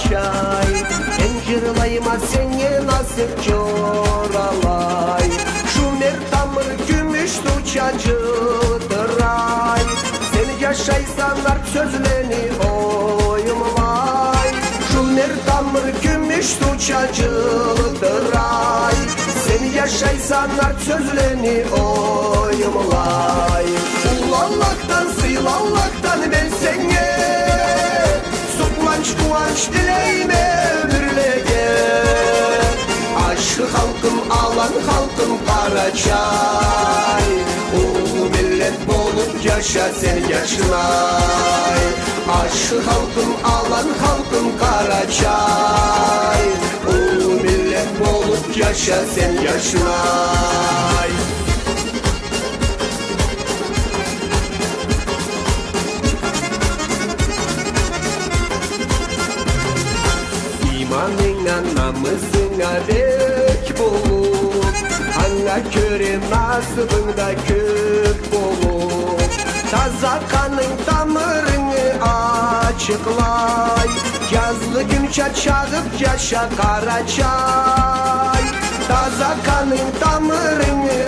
çay. Encirlayma seni nasip çoralay. Şu mertamır gümüş tuçacıdır ay. Seni yaşaysanlar sözleni oyumlay. Şu mertamır gümüş tuçacıdır ay. Seni yaşaysanlar sözleni oyumlay. Ulallaktan sıylallaktan ben sene Soklanç kuvanç dileyme ömürlege. Aşkı halkım alan halkım Karaçay. Ulu millet bolup yaşa sen yaşınay. Aşkı halkım alan halkım Karaçay. Ulu millet bolup yaşa sen yaşınay. İmanına namazına dek bulup, Hangi köre nasibında kök bulup, Taza kanın damarını açıklay. Yazlı gün çağıp yaşa Karaçay. Taza kanın damarını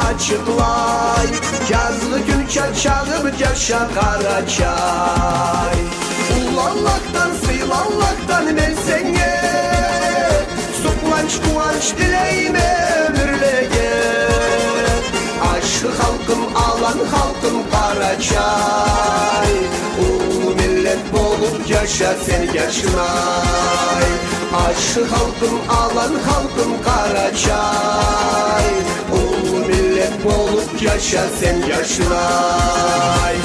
açıklay. Yazlı gün çağıp yaşa Karaçay. Ulallaktan sıylallaktan ben sene Soklanç kuvanç dileyme ömürlege. Aşkı halkım alan halkım Karaçay. Ulu millet bolup yaşa sen yaşınay. Aşkı halkım alan halkım Karaçay. Ulu millet bolup yaşa sen yaşınay.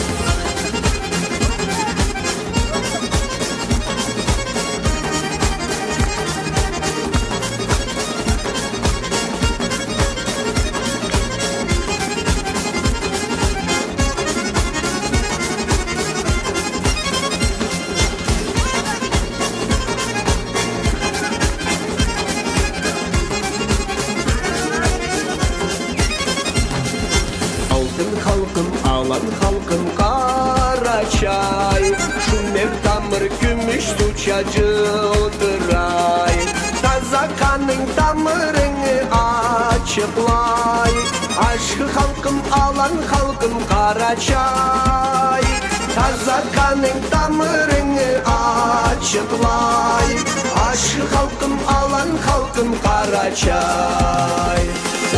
Halkım alan halkım Karaçay. Şu mevtamır gümüş tuçacıdır ay. Taza kanın damarını açıklay. Aşkı halkım alan halkım Karaçay. Taza kanın damarını açıklay. Aşkı halkım alan halkım Karaçay.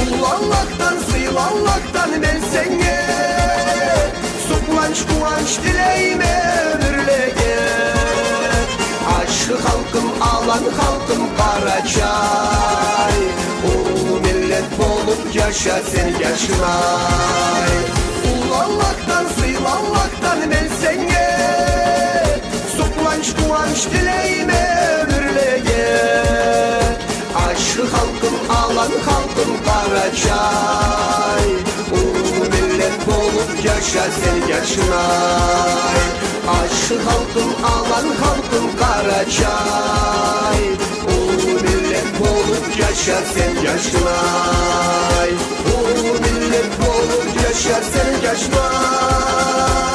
Ulallaktan sıylallaktan ben sene Soklanç kuvanç dileyme ömürlege. Aşkı halkım alan halkım Karaçay. Ulu millet bolup yaşa sen yaşınay. Ulallaktan sıylallaktan ben sene Soklanç kuvanç dileyme ömürlege. Aşkı halkım alan halkım Karaçay. Ulu millet bolup yaşa sen yaşınay. Aşkı halkım alan halkım Karaçay. Ulu millet bolup yaşa sen yaşınay. Ulu millet bolup yaşa sen yaşınay.